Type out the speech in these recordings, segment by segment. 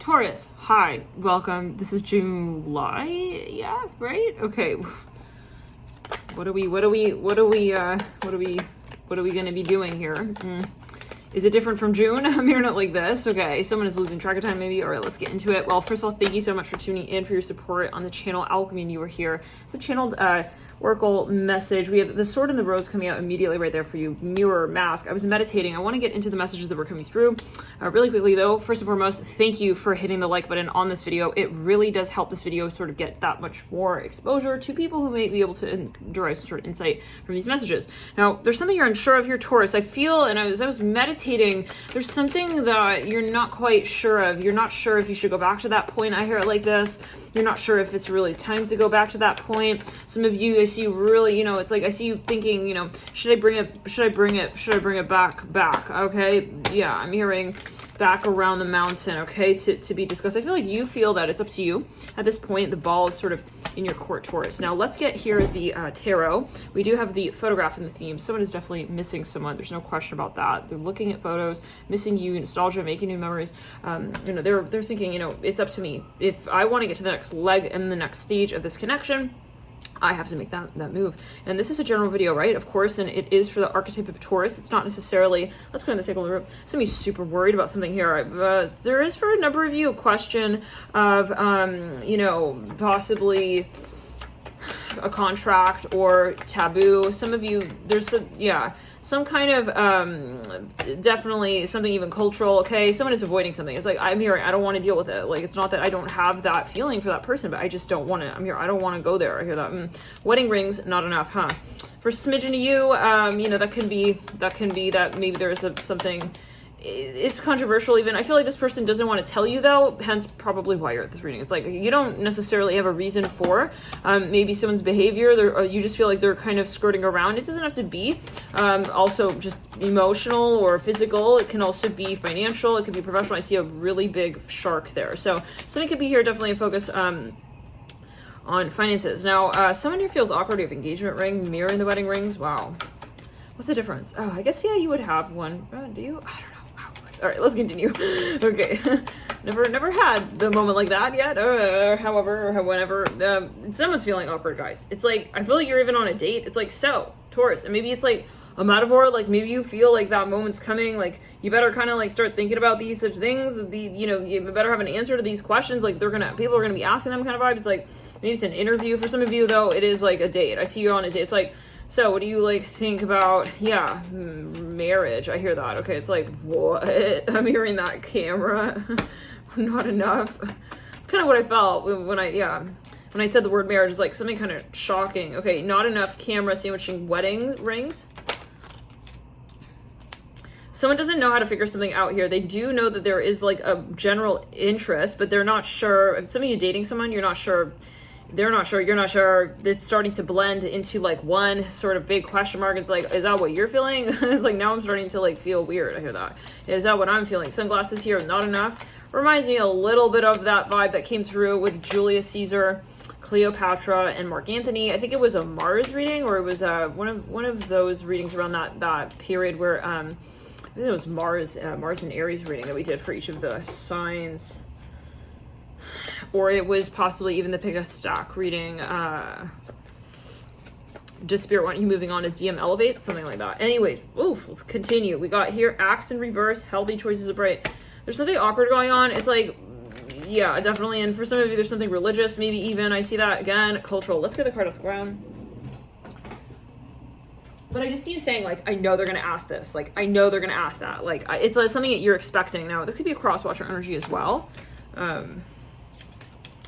Taurus, hi, welcome. This is July, yeah, right? Okay. What are we gonna be doing here? Is it different from June? I'm hearing it like this. Okay, someone is losing track of time maybe. All right, let's get into it. Well, first of all, thank you so much for tuning in, for your support on the channel. Alchemy, and you are here. It's a channeled Oracle message. We have the Sword and the Rose coming out immediately right there for you. Mirror, mask. I was meditating. I want to get into the messages that were coming through. Really quickly though, first and foremost, thank you for hitting the like button on this video. It really does help this video sort of get that much more exposure to people who may be able to derive some sort of insight from these messages. Now, there's something you're unsure of here, Taurus. I feel, and as I was meditating, there's something that you're not quite sure of. You're not sure if you should go back to that point. I hear it like this. You're not sure if it's really time to go back to that point. Some of you, I see really, it's like I see you thinking, should I bring it back? Okay, yeah, I'm hearing back around the mountain, okay, to be discussed. I feel like you feel that it's up to you at this point. The ball is sort of in your court, Taurus. Now let's get here the tarot. We do have the photograph in the theme. Someone is definitely missing someone. There's no question about that. They're looking at photos, missing you, nostalgia, making new memories. They're thinking, it's up to me. If I want to get to the next leg and the next stage of this connection, I have to make that move. And this is a general video, right? Of course, and it is for the archetype of Taurus. It's not necessarily, let's go in the table of the room. Somebody's super worried about something here. There is for a number of you a question of, possibly a contract or taboo. Some of you, some kind of, definitely something even cultural, okay? Someone is avoiding something. It's like, I'm here, I don't want to deal with it. Like, it's not that I don't have that feeling for that person, but I just don't want to, I'm here, I don't want to go there. I hear that. Wedding rings, not enough, huh? For smidgen of you, that can be that maybe there is something, it's controversial even. I feel like this person doesn't want to tell you though, hence probably why you're at this reading. It's like you don't necessarily have a reason for maybe someone's behavior, or you just feel like they're kind of skirting around. It doesn't have to be also just emotional or physical. It can also be financial. It could be professional. I see a really big shark there. So something could be here, definitely a focus on finances. Now, someone here feels awkward. You have engagement ring, mirror in the wedding rings. Wow. What's the difference? Oh, I guess, yeah, you would have one. Do you? I don't know. All right, let's continue. Okay, never had the moment like that yet. However, or whenever, someone's feeling awkward, guys. It's like I feel like you're even on a date. It's like, so Taurus, and maybe it's like a metaphor. Like maybe you feel like that moment's coming. Like you better kind of like start thinking about these such things. You better have an answer to these questions. Like people are gonna be asking them kind of vibe. It's like maybe it's an interview for some of you though. It is like a date. I see you on a date. It's like, so what do you like think about, marriage? I hear that. Okay, it's like, what? I'm hearing that camera. Not enough. It's kind of what I felt when I said the word marriage. It's like something kind of shocking. Okay, not enough camera sandwiching wedding rings. Someone doesn't know how to figure something out here. They do know that there is like a general interest, but they're not sure. If some of you dating someone, you're not sure. They're not sure, you're not sure. It's starting to blend into like one sort of big question mark. It's like, is that what you're feeling? It's like, now I'm starting to like feel weird. I hear that. Is that what I'm feeling? Sunglasses here, not enough. Reminds me a little bit of that vibe that came through with Julius Caesar, Cleopatra, and Mark Antony. I think it was a Mars reading, or it was one of those readings around that period where I think it was Mars and Aries reading that we did for each of the signs. Or it was possibly even the pick a stack reading. Does Spirit want you moving on as DM elevate? Something like that. Anyway, let's continue. We got here acts in reverse, healthy choices are bright. There's something awkward going on. It's like, yeah, definitely. And for some of you, there's something religious, maybe even. I see that again, cultural. Let's get the card off the ground. But I just see you saying, like, I know they're going to ask this. Like, I know they're going to ask that. Like, it's like something that you're expecting. Now, this could be a cross-watcher energy as well.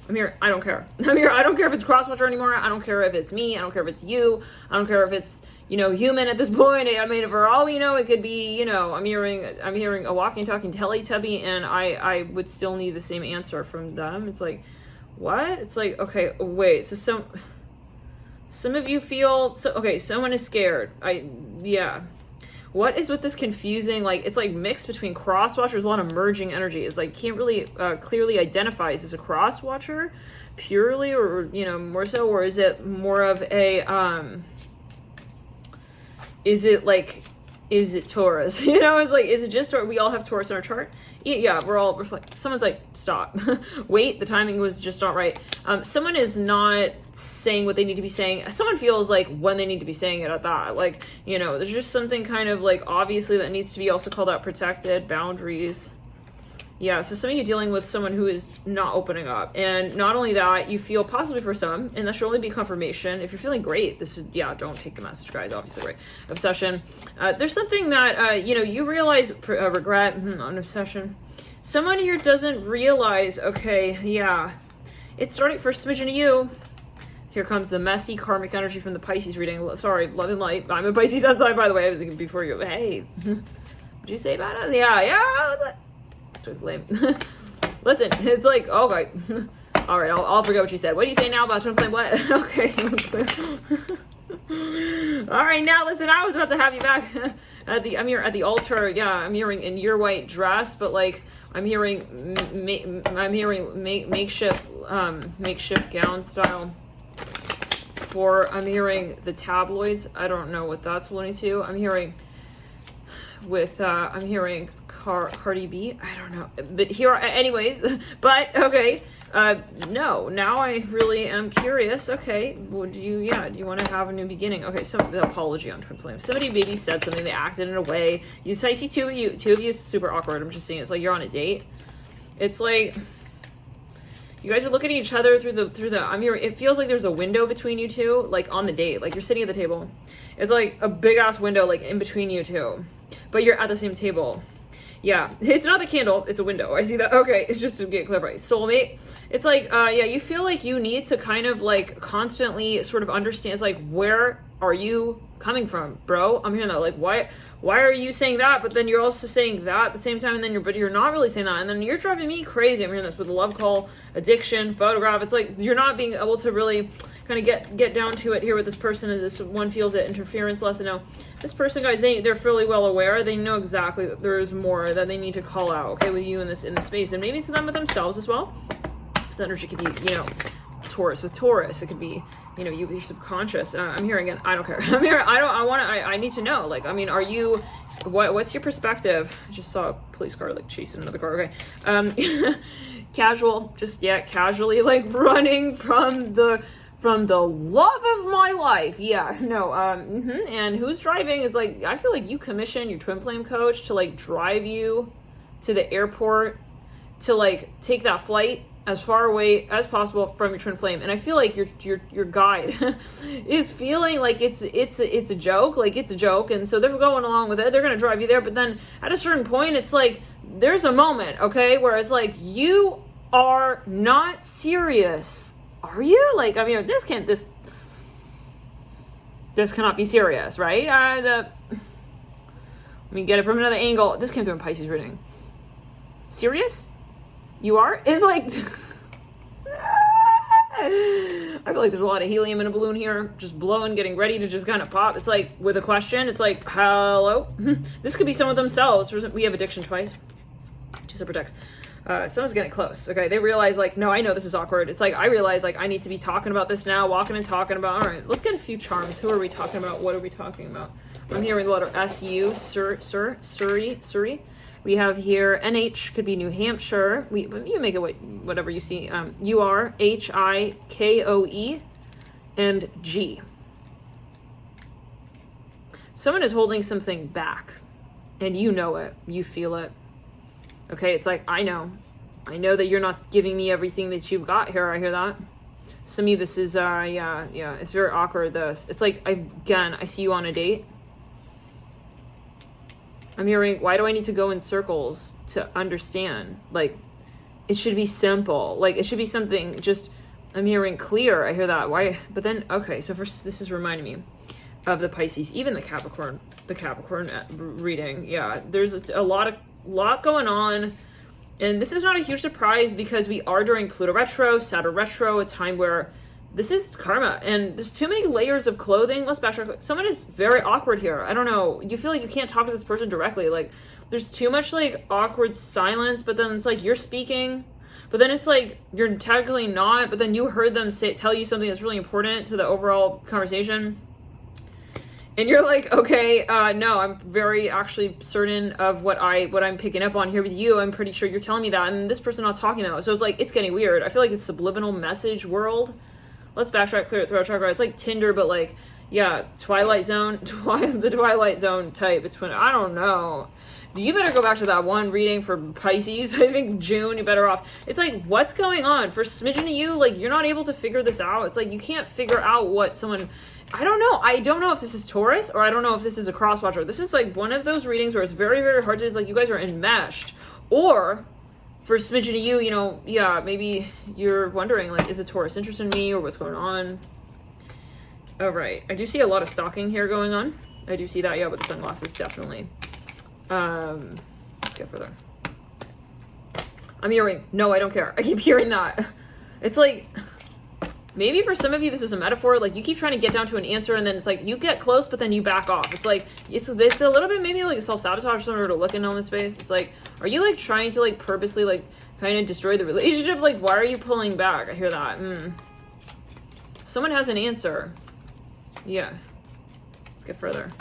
I'm here, I don't care. I'm here, I don't care if it's crosswatcher anymore. I don't care if it's me. I don't care if it's you. I don't care if it's, human at this point. I mean, for all we know, it could be, I'm hearing a walking, talking Teletubby, and I would still need the same answer from them. It's like, what? It's like, okay, wait, so some of you feel, someone is scared. What is with this confusing, like, it's like mixed between cross-watchers, a lot of merging energy. It's like, can't really clearly identify, is this a cross-watcher purely, or, more so, or is it more of a, is it like is it Taurus? You know, it's like, is it just, or we all have Taurus in our chart? Yeah, we're like, someone's like, stop. Wait, the timing was just not right. Someone is not saying what they need to be saying. Someone feels like when they need to be saying it at that. Like, you know, there's just something kind of like, obviously that needs to be also called out, protected, boundaries. Yeah, so some of you dealing with someone who is not opening up. And not only that, you feel possibly for some, and that should only be confirmation. If you're feeling great, this is, yeah, don't take the message, guys, obviously, right? Obsession. There's something that, you know, you realize, regret, on obsession. Someone here doesn't realize, okay, yeah, it's starting for a smidgen of you. Here comes the messy karmic energy from the Pisces reading. Sorry, love and light. I'm a Pisces sun sign, by the way. I was thinking before you, hey, what'd you say about it? Yeah. Twin flame. Listen, it's like, okay. All right, I'll forget what you said. What do you say now about twin flame? What? Okay. All right, now listen, I was about to have you back I'm here at the altar. Yeah, I'm hearing in your white dress, but like I'm hearing makeshift gown style. I'm hearing the tabloids. I don't know what that's alluding to. I'm hearing Cardi B. I don't know, but here, anyways. But okay, no. Now I really am curious. Okay, would you? Yeah, do you want to have a new beginning? Okay, so the apology on twin flame. Somebody maybe said something. They acted in a way. I see two of you super awkward. I'm just seeing it's like you're on a date. It's like you guys are looking at each other through the. I'm here. It feels like there's a window between you two, like on the date. Like you're sitting at the table. It's like a big ass window, like in between you two, but you're at the same table. Yeah, it's not the candle, it's a window. I see that. Okay, it's just to get clarified. Soulmate. It's like, yeah, you feel like you need to kind of like constantly sort of understand. It's like, where are you coming from, bro? I'm hearing that. Like, why are you saying that? But then you're also saying that at the same time, and then you're not really saying that. And then you're driving me crazy. I'm hearing this with the love call, addiction, photograph. It's like you're not being able to really kind of get down to it here with this person. As this one feels it, interference lesson. No, this person, guys, they're fairly well aware. They know exactly that there is more that they need to call out. Okay, with you in this space, and maybe it's them with themselves as well. This energy could be, you know, Taurus with Taurus. It could be, you know, your subconscious. I'm hearing again. I don't care. I'm here. I need to know. Like, I mean, are you? What's your perspective? I just saw a police car like chasing another car. Okay, casual. Just casually like running from the love of my life. Yeah, no, and who's driving? It's like, I feel like you commission your twin flame coach to like drive you to the airport to like take that flight as far away as possible from your twin flame. And I feel like your guide is feeling like it's a joke, like it's a joke. And so they're going along with it. They're going to drive you there. But then at a certain point, it's like, there's a moment, okay, where it's like, you are not serious. Are you? Like, I mean, this cannot be serious, right? Let me get it from another angle. This came through in Pisces reading. Serious? You are? It's like, I feel like there's a lot of helium in a balloon here, just blowing, getting ready to just kind of pop. It's like, with a question, it's like, hello? This could be someone themselves. We have addiction twice. Two separate decks. Someone's getting close. Okay, they realize like, no, I know this is awkward. It's like, I realize like I need to be talking about this now, walking and talking about. All right, let's get a few charms. Who are we talking about? What are we talking about? I'm hearing the letter S-U, Surrey. We have here NH, could be New Hampshire. You make it whatever you see. UR, HIKOE, and G. Someone is holding something back, and you know it. You feel it. Okay, it's like, I know that you're not giving me everything that you've got here. I hear that. Some of you, this is, yeah, it's very awkward. It's like, I see you on a date. I'm hearing, why do I need to go in circles to understand? Like, it should be simple. Like, it should be something just, I'm hearing clear. I hear that. Why? But then, okay, so first, this is reminding me of the Pisces, even the Capricorn reading. Yeah, there's a lot going on, and this is not a huge surprise because we are during Pluto retro, Saturn retro, a time where this is karma, and there's too many layers of clothing. Let's backtrack. Someone is very awkward here. I don't know. You feel like you can't talk to this person directly. Like, there's too much like awkward silence, but then it's like you're speaking, but then it's like you're technically not, but then you heard them tell you something that's really important to the overall conversation. And you're like, okay, no, I'm very actually certain of what I'm picking up on here with you. I'm pretty sure you're telling me that, and this person not talking about it. So it's like, it's getting weird. I feel like it's subliminal message world. Let's backtrack, clear it, throat chakra. It's like Tinder, but like, yeah, Twilight Zone, the Twilight Zone type. It's when, I don't know. You better go back to that one reading for Pisces. I think June, you're better off. It's like, what's going on? For smidgen of you, like, you're not able to figure this out. It's like, you can't figure out what someone... I don't know. I don't know if this is Taurus, or I don't know if this is a cross-watcher. This is like one of those readings where it's very, very hard to... It's like, you guys are enmeshed. Or, for smidgen of you, you know, yeah, maybe you're wondering, like, is a Taurus interested in me, or what's going on? All right. I do see a lot of stalking here going on. I do see that, yeah, with the sunglasses, definitely. Let's get further. I'm hearing, no, I don't care. I keep hearing that. It's like, maybe for some of you this is a metaphor. Like, you keep trying to get down to an answer, and then it's like, you get close, but then you back off. It's like, it's a little bit maybe like self-sabotage sort of looking on this space. It's like, are you like trying to like purposely like kind of destroy the relationship? Like, why are you pulling back? I hear that. Someone has an answer. Yeah. Let's get further.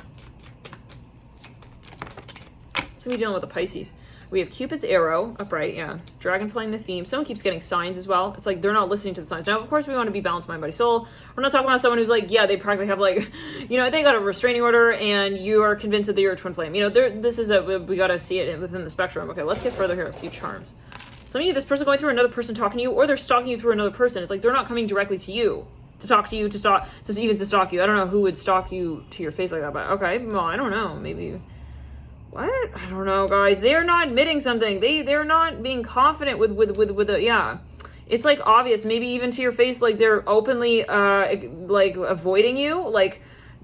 So we're dealing with the Pisces. We have Cupid's arrow, upright, yeah. Dragon flying the theme. Someone keeps getting signs as well. It's like they're not listening to the signs. Now, of course, we want to be balanced mind, body, soul. We're not talking about someone who's like, yeah, they practically have like, you know, they got a restraining order and you are convinced that you're a twin flame. You know, this is we got to see it within the spectrum. Okay, let's get further here. A few charms. Some of you, this person going through another person talking to you, or they're stalking you through another person. It's like they're not coming directly to you. To talk to you, to stalk you. I don't know who would stalk you to your face like that, but okay, well, I don't know, maybe... What? I don't know, guys. They're not admitting something. They're not being confident with yeah. It's like obvious, maybe even to your face, like they're openly like avoiding you, like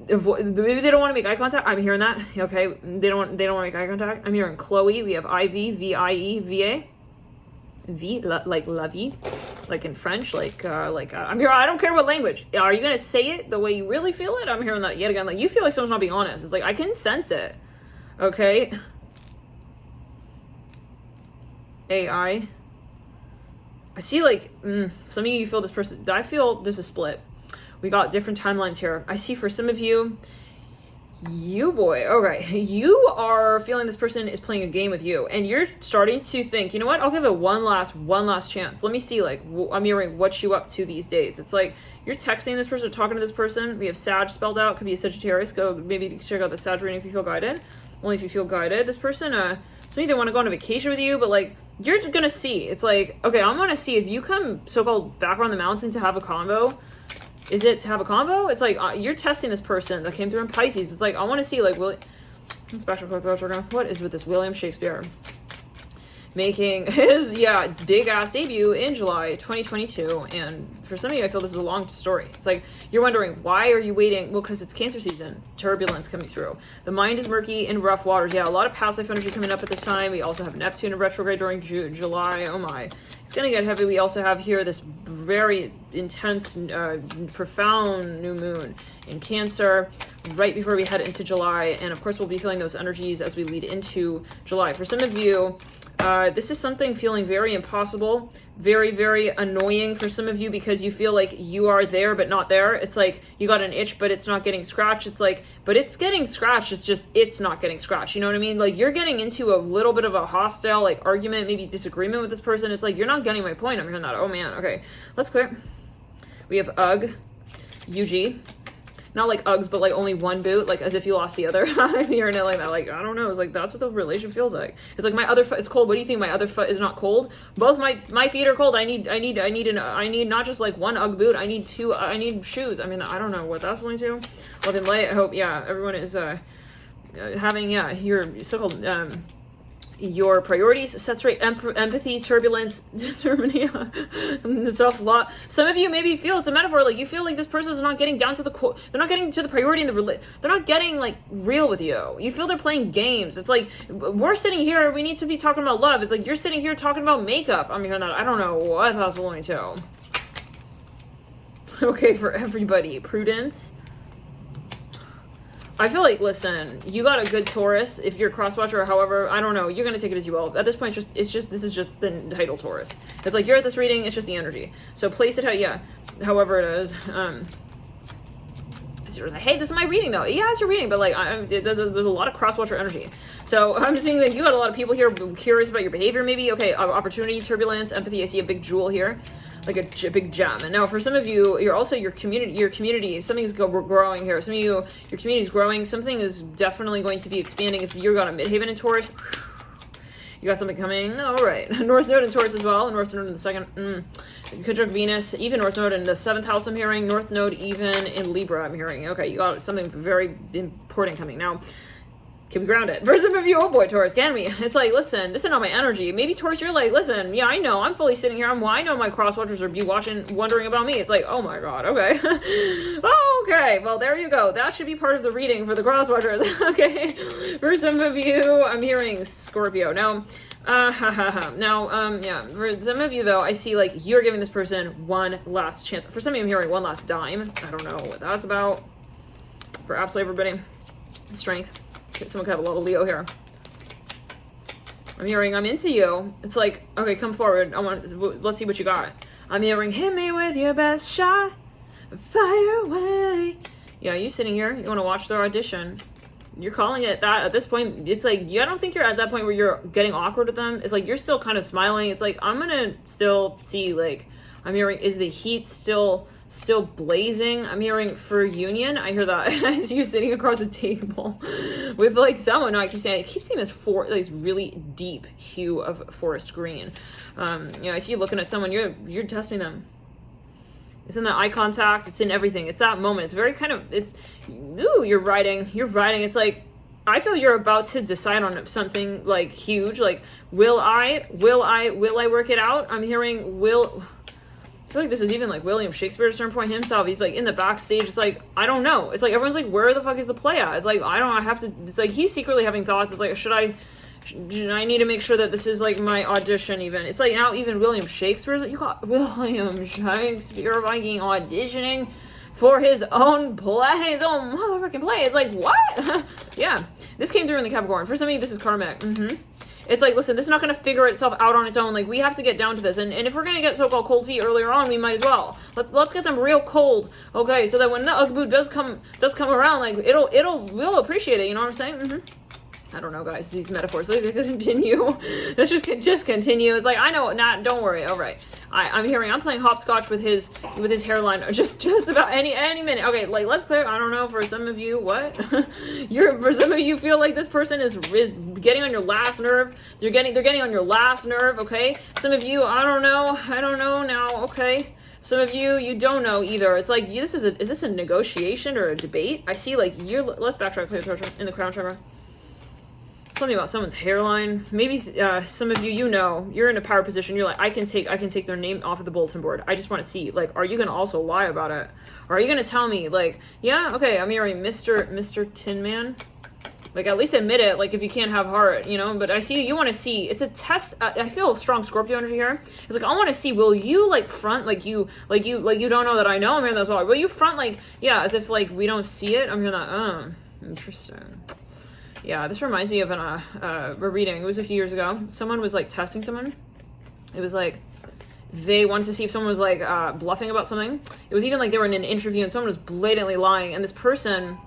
maybe they don't want to make eye contact. I'm hearing that. Okay, they don't want to make eye contact. I'm hearing Chloe. We have IV, VIE, VA. Like lovey, like in French, I'm here. I don't care what language. Are you gonna say it the way you really feel it? I'm hearing that yet again. Like, you feel like someone's not being honest. It's like, I can sense it. Okay. AI. I see like, some of you feel this person, I feel there's a split. We got different timelines here. I see for some of you, okay, you are feeling this person is playing a game with you, and you're starting to think, you know what, I'll give it one last chance. Let me see, like, I'm hearing what you up to these days. It's like, you're texting this person, talking to this person. We have Sag spelled out, could be a Sagittarius. Go maybe check out the Sag reading if you feel guided. Only if you feel guided. This person, some of you want to go on a vacation with you, but like, you're gonna see. It's like, okay, I'm gonna see if you come so-called back around the mountain to have a convo. Is it to have a convo? It's like, you're testing this person that came through in Pisces. It's like, I want to see, like, let's back to what is with this William Shakespeare making his, big ass debut in July 2022. And for some of you, I feel this is a long story. It's like, you're wondering, why are you waiting? Well, because it's Cancer season. Turbulence coming through. The mind is murky in rough waters. Yeah, a lot of past life energy coming up at this time. We also have Neptune in retrograde during July. Oh my. It's going to get heavy. We also have here this very intense, profound new moon in Cancer right before we head into July. And of course, we'll be feeling those energies as we lead into July. For some of you, this is something feeling very impossible, very, very annoying for some of you, because you feel like you are there but not there. It's like you got an itch but it's not getting scratched. It's like, but it's getting scratched. It's just, it's not getting scratched. You know what I mean? Like, you're getting into a little bit of a hostile, like, argument, maybe disagreement with this person. It's like, you're not getting my point. I'm hearing that. Oh man. Okay, let's clear. We have UG, UG. Not like Uggs, but like only one boot, like as if you lost the other. I'm hearing it like that. Like, I don't know. It's like, that's what the relation feels like. It's like, my other foot is cold. What do you think? My other foot is not cold? Both my feet are cold. I need not just like one Ugg boot. I need two. I need shoes. I mean, I don't know what that's linked to. Love and light. I hope, everyone is having, your so-called your priorities set straight, empathy, turbulence, determination, self-love. Some of you maybe feel it's a metaphor, like you feel like this person is not getting down to the core. They're not getting to the priority in they're not getting like real with you. You feel they're playing games. It's like, we're sitting here, we need to be talking about love. It's like, you're sitting here talking about makeup. I'm hearing that. I don't know what that's going to. Okay, for everybody, prudence. I feel like, listen, you got a good Taurus. If you're a cross-watcher or however, I don't know, you're going to take it as you will. At this point, this is just the title Taurus. It's like, you're at this reading, it's just the energy. So place it however it is. It's Taurus. Like, hey, this is my reading though. Yeah, it's your reading, but like, there's a lot of cross-watcher energy. So I'm just seeing that you got a lot of people here curious about your behavior, maybe. Okay, opportunity, turbulence, empathy. I see a big jewel here, like a big gem. And now for some of you, you're also your community. Something is growing here. Some of you, your community is growing. Something is definitely going to be expanding. If you're got a Midheaven in Taurus, you got something coming. All right, North Node in Taurus as well. North Node in the second. Conjunct Venus, even North Node in the 7th house. I'm hearing North Node even in Libra. I'm hearing. Okay, you got something very important coming now. Can we ground it? For some of you, oh boy, Taurus, can we? It's like, listen, this is not my energy. Maybe Taurus, you're like, listen, yeah, I know, I'm fully sitting here. I know my cross watchers are wondering about me. It's like, oh my god, okay. Okay, well, there you go. That should be part of the reading for the cross watchers. Okay, for some of you, I'm hearing Scorpio. Now, yeah, for some of you though, I see like you're giving this person one last chance. For some of you, I'm hearing one last dime. I don't know what that's about. For absolutely everybody, strength. Someone could have a lot of Leo here. I'm hearing I'm into you. It's like, okay, come forward. Let's see what you got. I'm hearing hit me with your best shot. Fire away. Yeah, you sitting here. You want to watch their audition. You're calling it that at this point. It's like, I don't think you're at that point where you're getting awkward with them. It's like, you're still kind of smiling. It's like, I'm going to still see, like, I'm hearing, is the heat still blazing? I'm hearing for union. I hear that. I see you sitting across a table with like someone. No, I keep seeing this really deep hue of forest green. I see you looking at someone. You're testing them. It's in that eye contact. It's in everything. It's that moment. It's very kind of, you're writing. It's like, I feel you're about to decide on something like huge. Like, will I work it out? I'm hearing I feel like this is even like William Shakespeare at a certain point himself. He's like in the backstage. It's like, I don't know. It's like everyone's like, where the fuck is the play at? It's like, it's like he's secretly having thoughts. It's like, I need to make sure that this is like my audition even. It's like now even William Shakespeare, you got William Shakespeare Viking auditioning for his own play, his own motherfucking play. It's like, what? Yeah, this came through in the Capricorn. For some of you, this is karmic. It's like, listen, this is not going to figure itself out on its own. Like, we have to get down to this. And if we're going to get so-called cold feet earlier on, we might as well. Let's get them real cold, okay? So that when the Ugg boot does come around, like, we'll appreciate it. You know what I'm saying? I don't know, guys. These metaphors, they continue. Let's just continue. It's like, I know, don't worry. All right. I'm hearing, I'm playing hopscotch with his hairline just about any minute. Okay, like, let's clear. I don't know, for some of you, what? For some of you feel like this person is getting on your last nerve. They're getting on your last nerve, okay? Some of you, I don't know now, okay? Some of you don't know either. It's like, is this a negotiation or a debate? I see, like, let's backtrack in the crown chakra. Something about someone's hairline. Maybe some of you, you're in a power position. You're like, I can take their name off of the bulletin board. I just want to see, like, are you going to also lie about it? Or are you going to tell me, like, yeah, okay, I'm hearing Mr. Tin Man. Like, at least admit it, like, if you can't have heart, but I see you want to see, it's a test. I feel a strong Scorpio energy here. It's like, I want to see, will you, like, front, like you don't know that I know? I'm hearing that as well. Will you front, like, yeah, as if, like, we don't see it? I'm hearing that, interesting. Yeah, this reminds me of a reading. It was a few years ago. Someone was, like, testing someone. It was, like, they wanted to see if someone was, like, bluffing about something. It was even, like, they were in an interview and someone was blatantly lying. And this person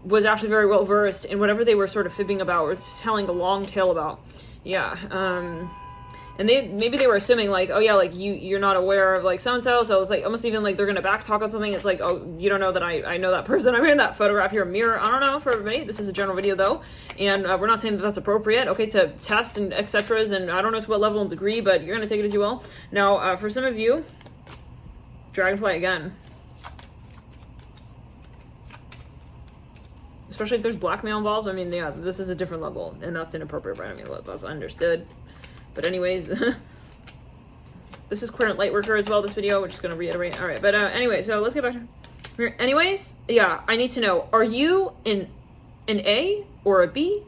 was actually very well versed in whatever they were sort of fibbing about or telling a long tale about. Yeah. And maybe they were assuming, like, oh yeah, like you're not aware of like so-and-so, so it's like almost even like they're gonna back talk on something. It's like, oh, you don't know that I know that person. I'm in that photograph here, mirror. I don't know for everybody. This is a general video though, and we're not saying that that's appropriate, okay, to test and etc. And I don't know to what level and degree, but you're gonna take it as you will. Now, for some of you, dragonfly again. Especially if there's blackmail involved. I mean, yeah, this is a different level, and that's inappropriate, right? I mean, that's understood. But anyways, this is Querent Lightworker as well, this video. We're just going to reiterate. All right, but anyway, so let's get back to here. Anyways, yeah, I need to know, are you an A or a B?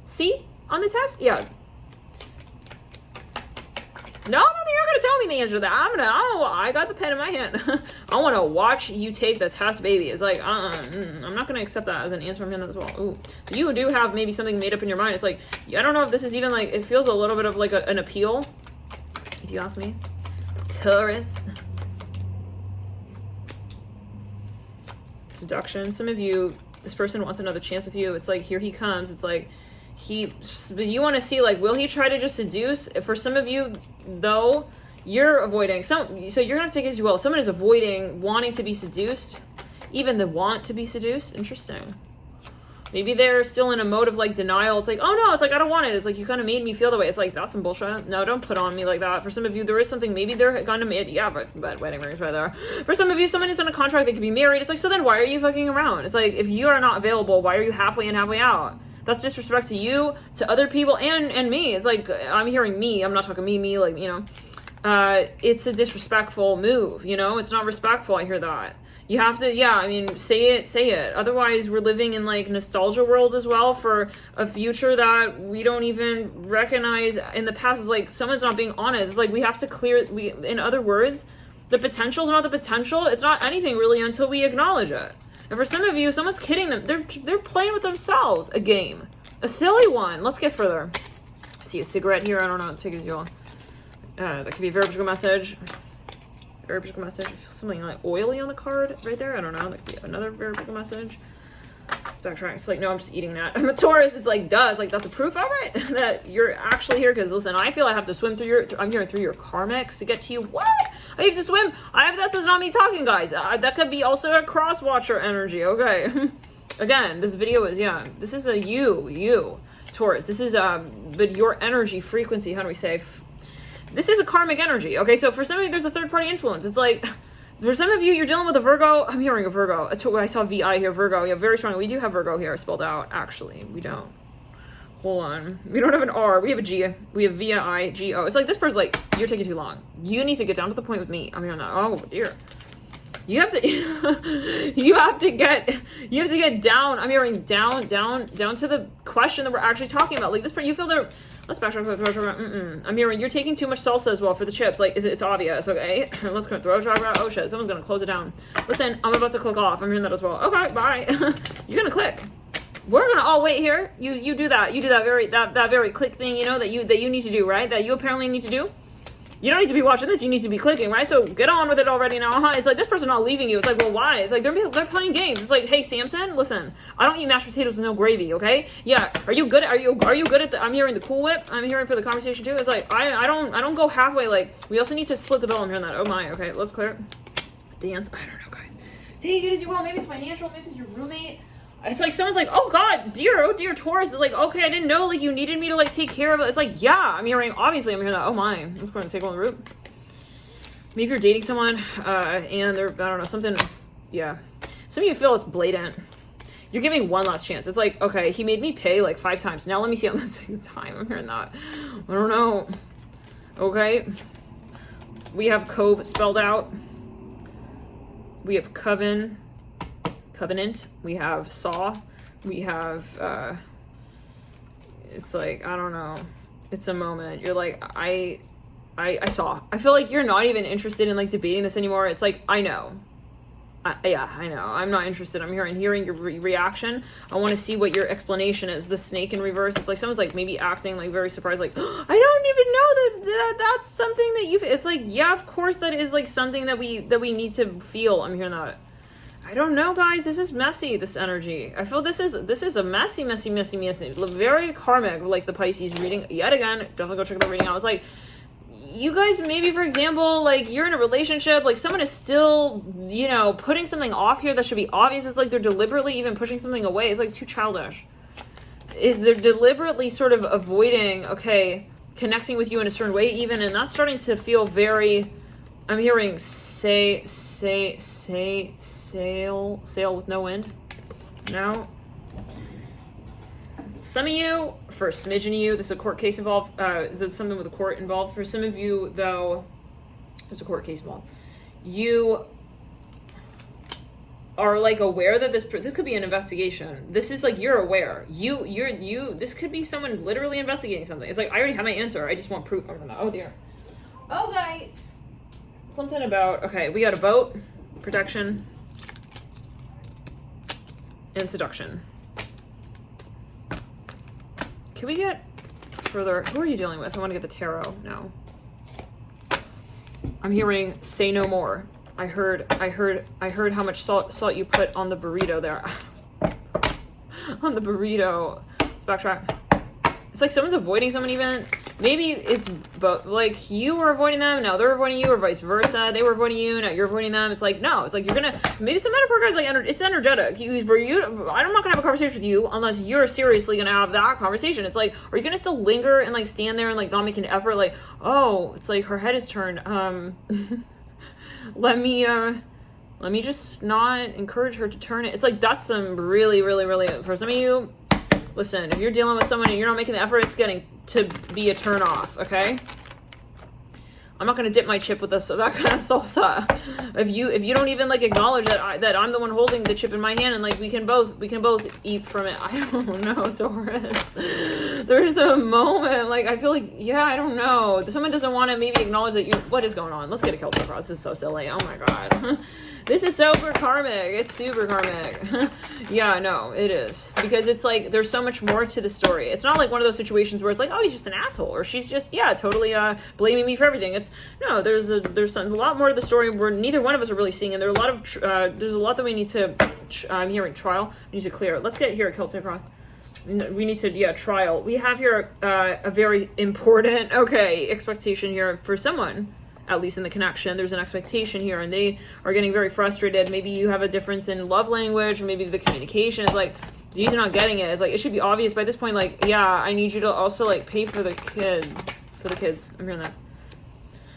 C on the test? Yeah. No, you're going to tell me the answer to that. I got the pen in my hand. I want to watch you take the test, baby. It's like, I'm not going to accept that as an answer from him as well. Ooh. So you do have maybe something made up in your mind. It's like, I don't know if this is even like, it feels a little bit of like an appeal, if you ask me. Taurus. seduction. Some of you, this person wants another chance with you. It's like, here he comes. It's like, you want to see, like, will he try to just seduce? For some of you, though, you're avoiding so you're going to take it as you will. Someone is avoiding wanting to be seduced, even the want to be seduced. Interesting. Maybe they're still in a mode of, like, denial. It's like, oh no, it's like, I don't want it. It's like, you kind of made me feel the way. It's like, that's some bullshit. No, don't put on me like that. For some of you, there is something, maybe they're gonna but wedding rings right there. For some of you, someone is on a contract, they could be married. It's like, so then why are you fucking around? It's like, if you are not available, why are you halfway in, halfway out? That's disrespect to you, to other people, and me. It's like, I'm hearing me. I'm not talking me, like, you know. It's a disrespectful move, you know? It's not respectful. I hear that. You have to, yeah, I mean, say it. Otherwise, we're living in, like, nostalgia world as well for a future that we don't even recognize in the past. It's like, someone's not being honest. It's like, we have to in other words, the potential is not the potential. It's not anything really until we acknowledge it. And for some of you, someone's kidding them. They're playing with themselves. A game. A silly one. Let's get further. I see a cigarette here. I don't know. Take it as you will. That could be a very particular message. Very particular message. I feel something like oily on the card right there. I don't know. That could be another very particular message. It's backtracking. It's like, no, I'm just eating that. I'm a Taurus. It's like, duh. It's like, that's a proof of it that you're actually here. Because listen, I feel I have to swim through I'm hearing through your karmics to get to you. What? I have to swim. That's not me talking, guys. That could be also a cross watcher energy. Okay. Again, this video is, this is a you, Taurus. This is, but your energy frequency, how do we say? This is a karmic energy, okay? So for some of you, there's a third-party influence. It's like, for some of you, you're dealing with a Virgo. I'm hearing a Virgo. I saw VI here, Virgo. Yeah, very strong. We do have Virgo here spelled out, actually. We don't. Hold on. We don't have an R. We have a G. We have VIGO. It's like, this person's like, you're taking too long. You need to get down to the point with me. I'm hearing that. Oh, dear. You have to, you have to get down. I'm hearing down to the question that we're actually talking about. Like, this part, you feel there. Let's backtrack. I'm hearing you're taking too much salsa as well for the chips. Like, it's obvious, okay? Let's go throw chakra. Oh shit, someone's gonna close it down. Listen, I'm about to click off. I'm hearing that as well. Okay, bye. You're gonna click. We're gonna all wait here. You do that. You do that very click thing, you know, that you need to do, right? That you apparently need to do. You don't need to be watching this. You need to be clicking, right? So get on with it already now. It's like, this person not leaving you. It's like, well, why? It's like, they're playing games. It's like, hey, Samson, listen, I don't eat mashed potatoes with no gravy, okay? Yeah, are you good? Are you good at I'm hearing the Cool Whip. I'm hearing for the conversation too. It's like, I don't go halfway. Like, we also need to split the bill. I'm hearing that. Oh my, okay, let's clear. Dance. I don't know, guys. Take it as you will. Maybe it's financial. Maybe it's your roommate. It's like, someone's like, oh God, dear Taurus. It's like, okay, I didn't know, like, you needed me to, like, take care of it. It's like, yeah, I'm hearing that. Oh my, let's go ahead and take one route. Maybe you're dating someone, and they're, I don't know, something, yeah. Some of you feel it's blatant. You're giving one last chance. It's like, okay, he made me pay, like, 5 times. Now let me see on the 6th time. I'm hearing that. I don't know. Okay. We have Cove spelled out. We have Covenant, we have Saw, we have, it's like, I don't know, it's a moment, you're like, I saw, I feel like you're not even interested in, like, debating this anymore. It's like, I know, I know, I'm not interested. I'm hearing your reaction. I want to see what your explanation is. The snake in reverse, it's like, someone's, like, maybe acting, like, very surprised, like, oh, I don't even know that that's something that it's like, yeah, of course that is, like, something that we need to feel. I'm hearing that. I don't know, guys. This is messy, this energy. I feel this is a messy. Very karmic, like the Pisces reading. Yet again, definitely go check the reading out. It's like, you guys, maybe, for example, like, you're in a relationship, like, someone is still, you know, putting something off here that should be obvious. It's like they're deliberately even pushing something away. It's like too childish. They're deliberately sort of avoiding, okay, connecting with you in a certain way even, and that's starting to feel very, I'm hearing sail with no wind. No. Some of you, for a smidgen of you, this is a court case involved. There's something with a court involved. For some of you, though, there's a court case involved. You are, like, aware that this could be an investigation. This is like, you're aware. This could be someone literally investigating something. It's like, I already have my answer. I just want proof. I'm gonna, oh dear. Okay. Something about, okay, we got a boat, protection, and seduction. Can we get further? Who are you dealing with? I want to get the tarot. No. I'm hearing say no more. I heard how much salt you put on the burrito there. On the burrito. Let's backtrack. It's like someone's avoiding someone even. Maybe it's both, like you were avoiding them, now they're avoiding you, or vice versa. They were avoiding you, now you're avoiding them. It's like, no, it's like you're gonna, maybe some metaphor guys, like, it's energetic. For you, I'm not gonna have a conversation with you unless you're seriously gonna have that conversation. It's like, are you gonna still linger and like stand there and like not make an effort? Like, oh, it's like her head is turned. Let me just not encourage her to turn it. It's like, that's some really, really, really, for some of you, listen, if you're dealing with someone and you're not making the effort, it's getting to be a turn off, okay? I'm not gonna dip my chip with that kind of salsa. If you don't even like acknowledge that I'm the one holding the chip in my hand and like we can both eat from it. I don't know, Taurus. There's a moment like I feel like, yeah, I don't know. Someone doesn't want to maybe acknowledge that what is going on. Let's get a Celtic cross. This is so silly. Oh my god. This is super karmic. It's super karmic. Yeah, no, it is. Because it's like, there's so much more to the story. It's not like one of those situations where it's like, oh, he's just an asshole. Or she's just, yeah, totally blaming me for everything. It's, no, there's a lot more to the story where neither one of us are really seeing. And there's a lot that we need to, I'm hearing trial. We need to clear. Let's get here at Celtic Cross. We need to, yeah, trial. We have here a very important, expectation here for someone. At least in the connection, there's an expectation here, and they are getting very frustrated. Maybe you have a difference in love language, or maybe the communication is like, you're not getting it. It's like, it should be obvious by this point, like, yeah, I need you to also like pay for the kids. I'm hearing that.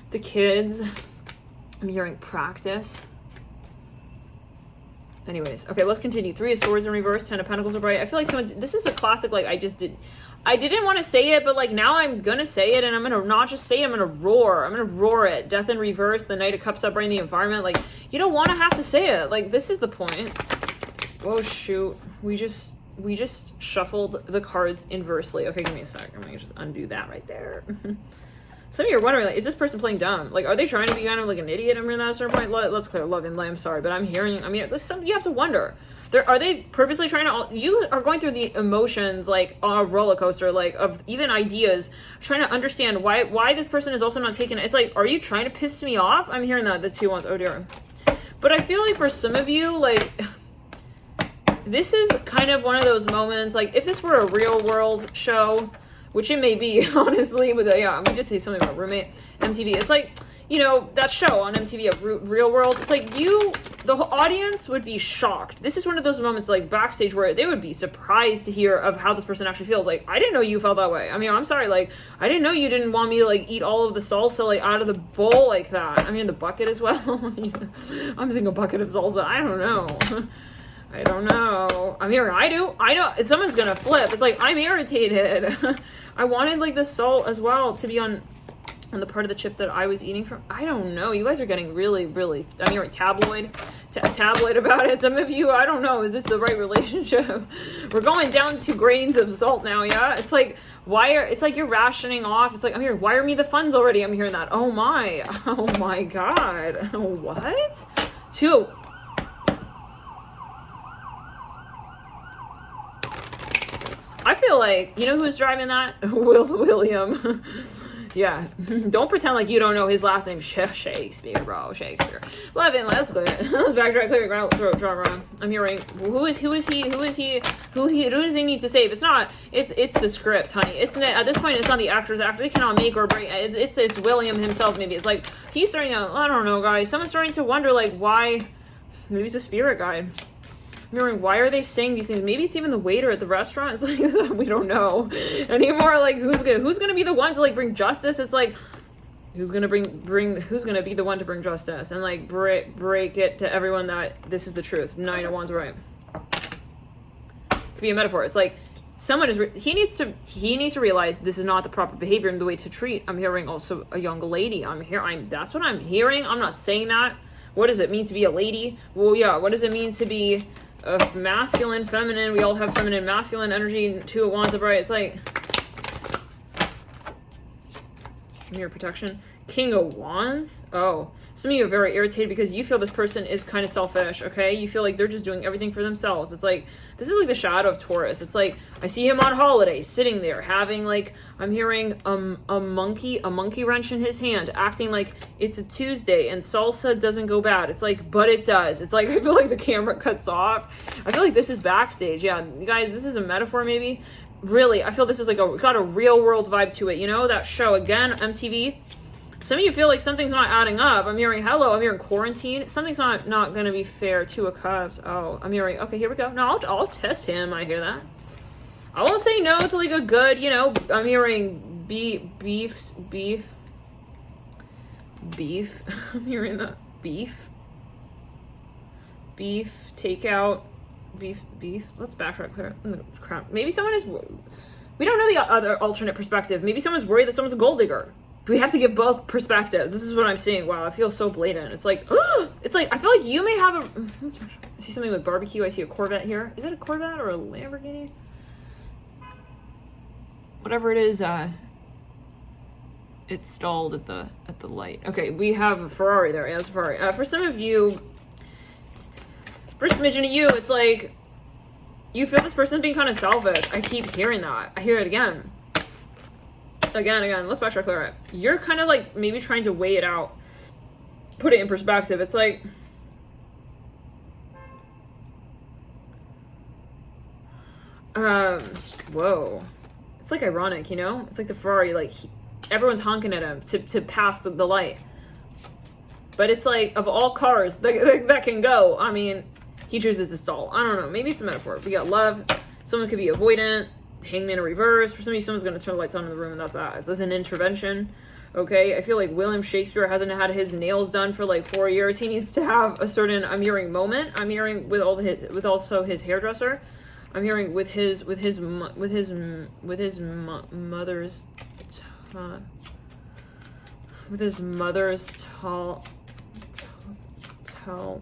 The kids. I'm hearing practice. Anyways, okay, let's continue. 3 of Swords in reverse, 10 of Pentacles are bright. I feel like this is a classic, like, I didn't want to say it, but like now I'm gonna say it, and I'm gonna not just say it, I'm gonna roar. I'm gonna roar it. Death in reverse, the Knight of Cups up right in the environment. Like, you don't want to have to say it. Like, this is the point. Oh shoot, we just shuffled the cards inversely. Okay, give me a sec. I'm gonna just undo that right there. Some of you are wondering, like, is this person playing dumb? Like, are they trying to be kind of like an idiot? I'm at a certain point. Let's clear love and light. I'm sorry, but I'm hearing. I mean, you have to wonder. Are they purposely trying to? You are going through the emotions like on a roller coaster, like of even ideas, trying to understand why this person is also not taking it. It's like, are you trying to piss me off? I'm hearing that the 2 ones. Oh dear. But I feel like for some of you, like, this is kind of one of those moments. Like, if this were a real world show, which it may be, honestly, but yeah, we did say something about Roommate MTV. It's like, you know, that show on MTV of Real World. It's like the audience would be shocked. This is one of those moments like backstage where they would be surprised to hear of how this person actually feels. Like, I didn't know you felt that way. I mean, I'm sorry. Like, I didn't know you didn't want me to like eat all of the salsa like out of the bowl like that. I mean, the bucket as well. I'm seeing a bucket of salsa. I don't know. I don't know. I'm hearing, I know someone's gonna flip. It's like, I'm irritated. I wanted like the salt as well to be on the part of the chip that I was eating from. I don't know. You guys are getting really, really, I'm hearing tabloid about it. Some of you, I don't know. Is this the right relationship? We're going down to grains of salt now, yeah? It's like, it's like you're rationing off. It's like, I'm hearing, wire me the funds already. I'm hearing that. Oh my God. What? 2. I feel like, you know who's driving that? William. Yeah. Don't pretend like you don't know his last name. Shakespeare, bro. Shakespeare. 11. Let's clear it. Let's backtrack, clear the ground, draw wrong. I'm hearing, who is he? Who does he need to save? It's not, it's the script, honey. At this point, it's not the actors. They cannot make or break. It's William himself, maybe. It's like, he's starting to, I don't know, guys. Someone's starting to wonder, like, why, maybe it's a spirit guide. Remembering, why are they saying these things? Maybe it's even the waiter at the restaurant. It's like, we don't know anymore. Like, who's gonna be the one to like bring justice? It's like, who's gonna be the one to bring justice and like break it to everyone that this is the truth. 9 of Wands, right? Could be a metaphor. It's like someone he needs to realize this is not the proper behavior and the way to treat. I'm hearing also a young lady. That's what I'm hearing. I'm not saying that. What does it mean to be a lady? Well, yeah. What does it mean to be masculine, feminine? We all have feminine, masculine energy. 2 of Wands upright. It's like, mirror protection. King of Wands. Oh, some of you are very irritated because you feel this person is kind of selfish, okay? You feel like they're just doing everything for themselves. It's like, this is like the shadow of Taurus. It's like, I see him on holiday, sitting there, having like, I'm hearing a monkey wrench in his hand, acting like it's a Tuesday and salsa doesn't go bad. It's like, but it does. It's like, I feel like the camera cuts off. I feel like this is backstage. Yeah, you guys, this is a metaphor maybe. Really, I feel this is like got a real world vibe to it. You know, that show again, MTV. Some of you feel like something's not adding up. I'm hearing hello. I'm hearing quarantine. Something's not going to be fair. Two of Cups. Oh, I'm hearing. Okay, here we go. No, I'll test him. I hear that. I won't say no to like a good. You know, I'm hearing beef. I'm hearing that beef takeout. Beef. Let's backtrack there. Crap. Maybe someone is. We don't know the other alternate perspective. Maybe someone's worried that someone's a gold digger. We have to give both perspectives. This is what I'm seeing. Wow, I feel so blatant. It's like, it's like, I feel like you may have a, I see something with barbecue. I see a Corvette here. Is it a Corvette or a Lamborghini? Whatever it is, it's stalled at the light. Okay, we have a Ferrari there. Yeah, it's a Ferrari. For some of you, for a smidgen of you, it's like, you feel this person's being kind of selfish. I keep hearing that. I hear it again. Again, let's backtrack there. You're kind of like maybe trying to weigh it out, put it in perspective. It's like, whoa. It's like ironic, you know? It's like the Ferrari, like everyone's honking at him to pass the light. But it's like, of all cars that can go, I mean, he chooses to stall. I don't know. Maybe it's a metaphor. We got love. Someone could be avoidant. Hangman in reverse. For some of you, someone's going to turn the lights on in the room, and that's that. Is this an intervention? Okay, I feel like William Shakespeare hasn't had his nails done for like 4 years. He needs to have a certain, I'm hearing moment. I'm hearing with also his hairdresser. I'm hearing with his mother's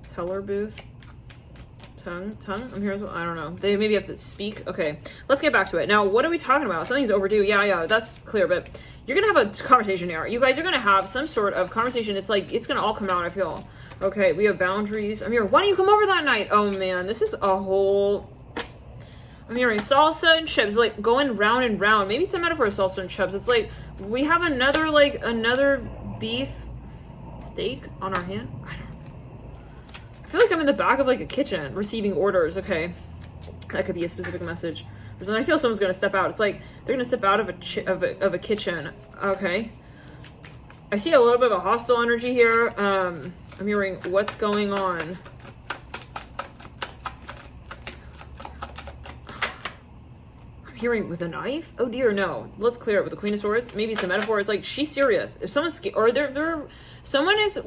teller booth. Tongue? I'm here as well. I don't know. They maybe have to speak. Okay, let's get back to it. Now, what are we talking about? Something's overdue. Yeah, that's clear, but you're going to have a conversation here. You guys are going to have some sort of conversation. It's like, it's going to all come out, I feel. Okay, we have boundaries. I'm here. Why don't you come over that night? Oh, man, this is a whole... I'm hearing salsa and chips, like going round and round. Maybe it's a metaphor of salsa and chips. It's like, we have another beef steak on our hand. I don't know. I feel like I'm in the back of like a kitchen receiving orders. Okay, that could be a specific message. I feel someone's gonna step out. It's like they're gonna step out of a kitchen. Okay, I see a little bit of a hostile energy here. I'm hearing what's going on. I'm hearing with a knife. Oh dear, no. Let's clear it with the Queen of Swords. Maybe it's a metaphor. It's like she's serious. If someone's someone is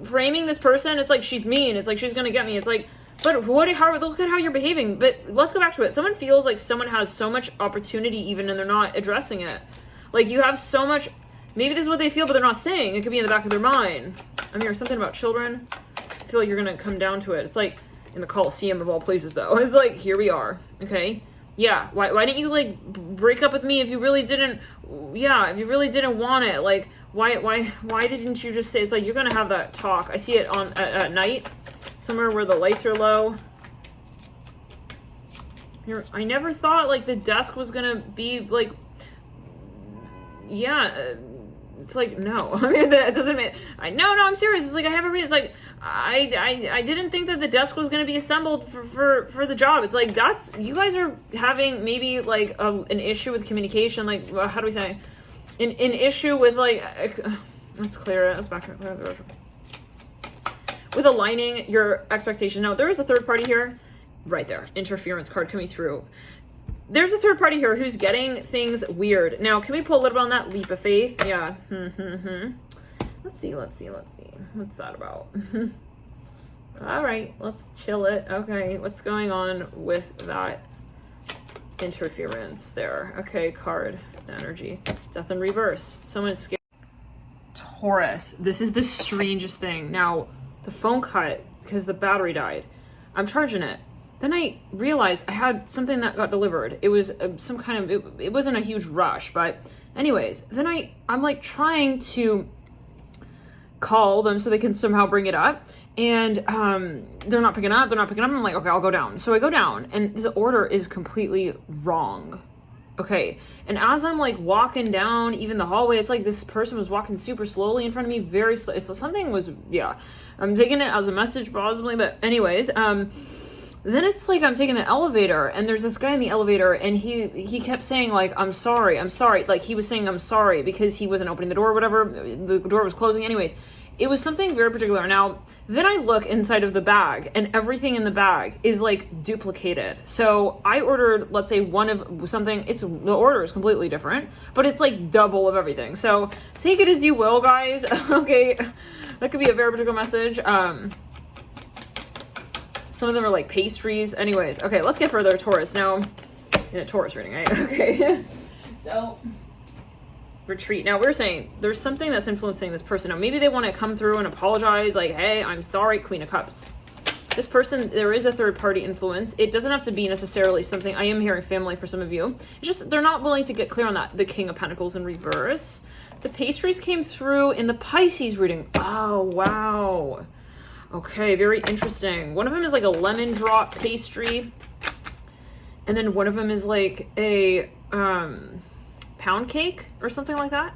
framing this person, it's like she's mean. It's like she's gonna get me. It's like, but look at how you're behaving. But let's go back to it. Someone feels like someone has so much opportunity even and they're not addressing it. Like you have so much, maybe this is what they feel, but they're not saying. It could be in the back of their mind. I'm hearing something about children. I feel like you're gonna come down to it. It's like in the Coliseum of all places though. It's like, here we are. Okay. Yeah. Why didn't you like break up with me if you really didn't, want it? Like, why didn't you just say, it's like, you're going to have that talk. I see it on at night, somewhere where the lights are low. I never thought, like, the desk was going to be, like, it's like, no. I mean, that doesn't mean, no, I'm serious. It's like, I have a reason. It's like, I didn't think that the desk was going to be assembled for the job. It's like, you guys are having maybe, like, an issue with communication. Like, how do we say? An issue with, like, let's clear it. Let's back up. With aligning your expectations. Now, there is a third party here. Right there. Interference card coming through. There's a third party here who's getting things weird. Now, can we pull a little bit on that leap of faith? Yeah. Let's see. What's that about? All right. Let's chill it. Okay. What's going on with that interference there? Okay. Card. Energy. Death in reverse. Someone's scared. Taurus. This is the strangest thing. Now, the phone cut because the battery died. I'm charging it. Then I realized I had something that got delivered. It was some kind of, it wasn't a huge rush, but anyways, then I'm like trying to call them so they can somehow bring it up. And they're not picking up. I'm like, okay, I'll go down. So I go down, and the order is completely wrong. Okay, and as I'm like walking down even the hallway, it's like this person was walking super slowly in front of me, very slow. So something was, yeah, I'm taking it as a message possibly, but anyways, then it's like I'm taking the elevator, and there's this guy in the elevator, and he kept saying like, I'm sorry, like he was saying I'm sorry because he wasn't opening the door or whatever, the door was closing. Anyways, it was something very particular. Now, then I look inside of the bag, and everything in the bag is like duplicated. So I ordered, let's say, one of something, the order is completely different, but it's like double of everything. So take it as you will, guys. Okay, that could be a very particular message. Some of them are like pastries. Anyways, okay, let's get further. Taurus. Now, in a Taurus reading, right? Okay. So, retreat. Now, we're saying there's something that's influencing this person. Now, maybe they want to come through and apologize, like, hey, I'm sorry, Queen of Cups. This person, there is a third-party influence. It doesn't have to be necessarily something. I am hearing family for some of you. It's just they're not willing to get clear on that. The King of Pentacles in reverse. The pastries came through in the Pisces reading. Oh, wow. Okay, very interesting. One of them is like a lemon drop pastry, and then one of them is like a pound cake or something like that.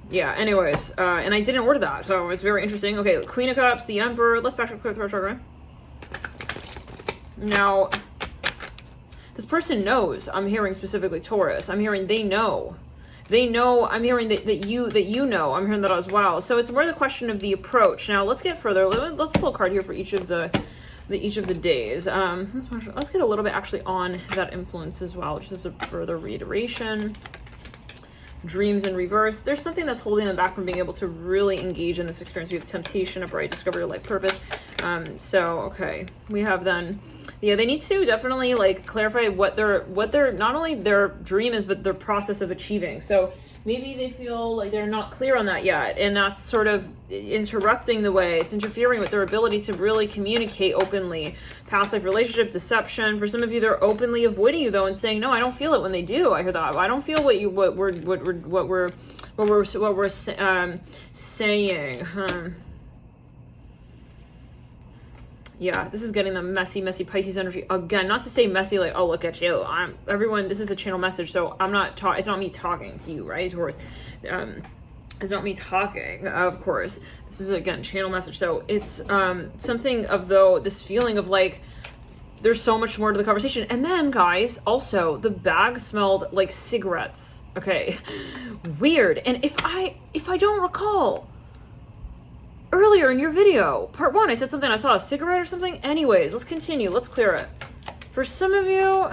Yeah, anyways, and I didn't order that, so it's very interesting. Okay, Queen of Cups, the Emperor. Let's back to the third chakra. Now, this person knows. I'm hearing specifically Taurus. I'm hearing they know. They know. I'm hearing that you know. I'm hearing that as well. So it's more the question of the approach. Now let's get further. Let's pull a card here for each of the days. Let's get a little bit actually on that influence as well, just as a further reiteration. Dreams in reverse. There's something that's holding them back from being able to really engage in this experience. We have temptation, upright, discover your life purpose. So okay, we have then. Yeah, they need to definitely like clarify what their not only their dream is, but their process of achieving. So maybe they feel like they're not clear on that yet, and that's sort of interrupting the way. It's interfering with their ability to really communicate openly. Past life relationship, deception. For some of you, they're openly avoiding you though and saying, "No, I don't feel it." When they do, I hear that. I don't feel what we're saying. Yeah, this is getting the messy Pisces energy again. Not to say messy like, oh, look at you. Everyone, this is a channel message, so I'm not it's not me talking to you, right? Of course. It's not me talking, of course. This is, again, channel message. So it's something of, though, this feeling of, like, there's so much more to the conversation. And then, guys, also, the bag smelled like cigarettes. Okay. Weird. And if I don't recall, earlier in your video, part 1, I said something, I saw a cigarette or something. Anyways, let's continue. Let's clear it. For some of you,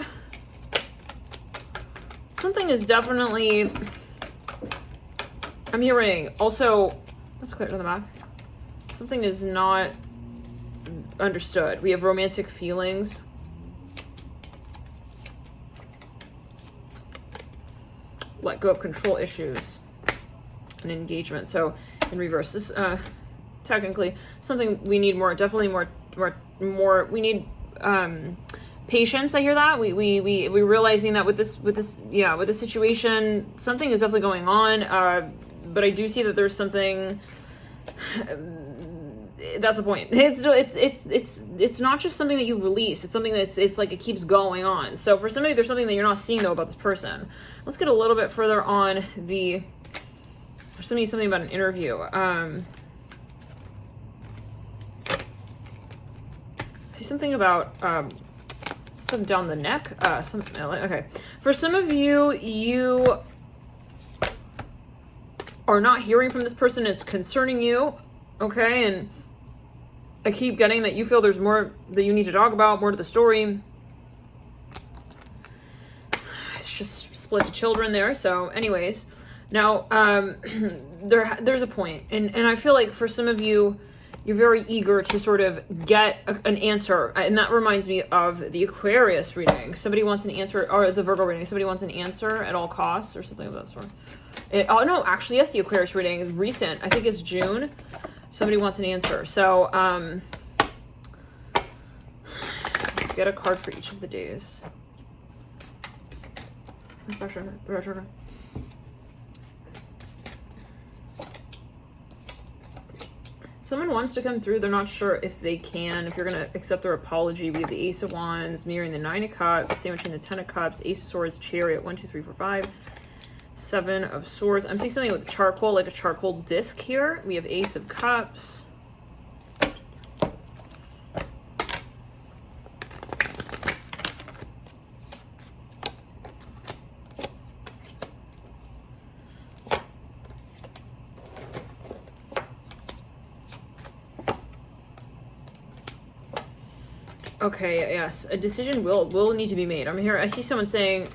something is definitely, I'm hearing, also, let's clear it on the back. Something is not understood. We have romantic feelings. Let go of control issues and engagement. So in reverse, this technically something we need more, definitely more we need patience. I hear that. We're realizing that with this situation, something is definitely going on. But I do see that there's something. That's the point. It's not just something that you release. It's something that's it's like it keeps going on. So for somebody, there's something that you're not seeing though about this person. Let's get a little bit further on the. For something about an interview. See something about something down the neck. Okay. For some of you, you are not hearing from this person. It's concerning you. Okay, and I keep getting that you feel there's more that you need to talk about, more to the story. It's just split to children there. So anyways, now there's a point. And I feel like for some of you, you're very eager to sort of get an answer. And that reminds me of the Aquarius reading. Somebody wants an answer, or the Virgo reading. Somebody wants an answer at all costs or something of that sort. Oh, no, actually, yes, the Aquarius reading is recent. I think it's June. Somebody wants an answer. So, let's get a card for each of the days. Someone wants to come through. They're not sure if they can, if you're going to accept their apology. We have the Ace of Wands, mirroring the Nine of Cups, sandwiching the Ten of Cups, Ace of Swords, Chariot, 1, 2, 3, 4, 5, Seven of Swords. I'm seeing something with charcoal, like a charcoal disc here. We have Ace of Cups. Okay, yes, a decision will need to be made. I'm here. I see someone saying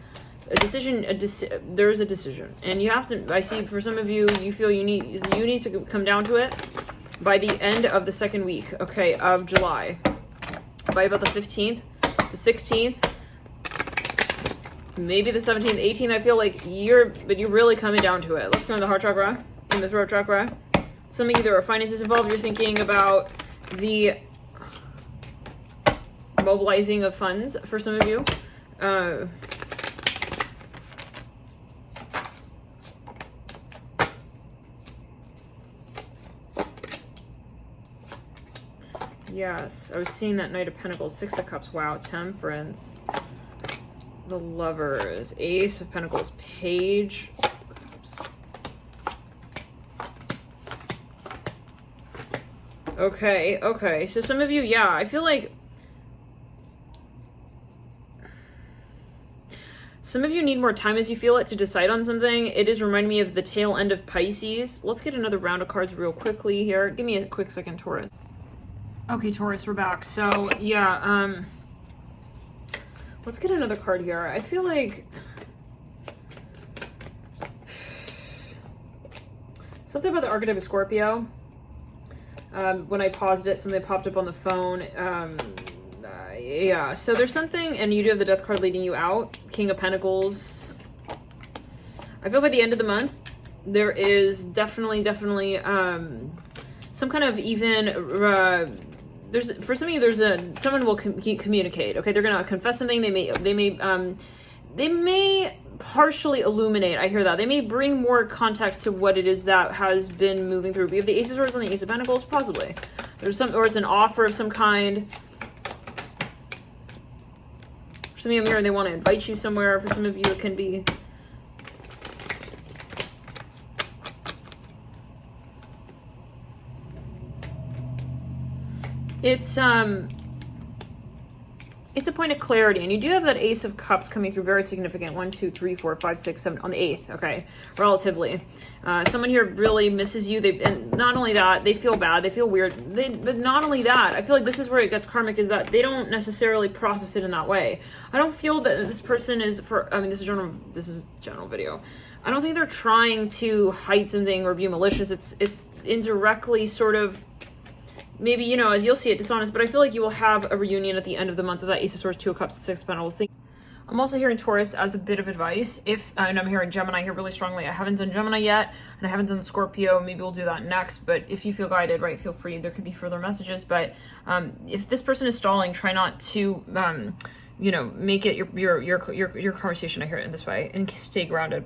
a decision. There's a decision, and you have to. I see for some of you, you feel you need to come down to it by the end of the second week. Okay, of July, by about the 15th, the 16th, maybe the 17th, 18th. I feel like you're really coming down to it. Let's go in the heart chakra, in the throat chakra. Some of you, there are finances involved. You're thinking about the mobilizing of funds for some of you. Yes, I was seeing that Knight of Pentacles, Six of Cups, wow, Temperance, the Lovers, Ace of Pentacles, Page. Okay, so some of you, yeah, I feel like some of you need more time as you feel it to decide on something. It is reminding me of the tail end of Pisces. Let's get another round of cards real quickly here. Give me a quick second, Taurus. Okay, Taurus, we're back. So, yeah, let's get another card here. I feel like something about the archetype of Scorpio. When I paused it, something popped up on the phone. Yeah, so there's something, and you do have the Death card leading you out. King of Pentacles. I feel by the end of the month, there is definitely, some kind of even, there's, for some of you, someone will communicate, okay? They're gonna confess something, they may partially illuminate, I hear that. They may bring more context to what it is that has been moving through. We have the Ace of Swords and the Ace of Pentacles, possibly. There's some, or it's an offer of some kind. For some of you here, they want to invite you somewhere. For some of you, it can be it's a point of clarity, and you do have that Ace of Cups coming through, very significant. 1, 2, 3, 4, 5, 6, 7 on the 8th. Okay, relatively. Someone here really misses you. And not only that, they feel bad. They feel weird. But not only that, I feel like this is where it gets karmic, is that they don't necessarily process it in that way. I don't feel that this person is this is general video. I don't think they're trying to hide something or be malicious. It's indirectly sort of, maybe, you know, as you'll see it, dishonest, but I feel like you will have a reunion at the end of the month of that Ace of Swords, Two of Cups, Six of Pentacles. I'm also hearing Taurus as a bit of advice. And I'm hearing Gemini here really strongly. I haven't done Gemini yet, and I haven't done Scorpio. Maybe we'll do that next, but if you feel guided, right, feel free. There could be further messages, but if this person is stalling, try not to, you know, make it your conversation, I hear it in this way, and stay grounded.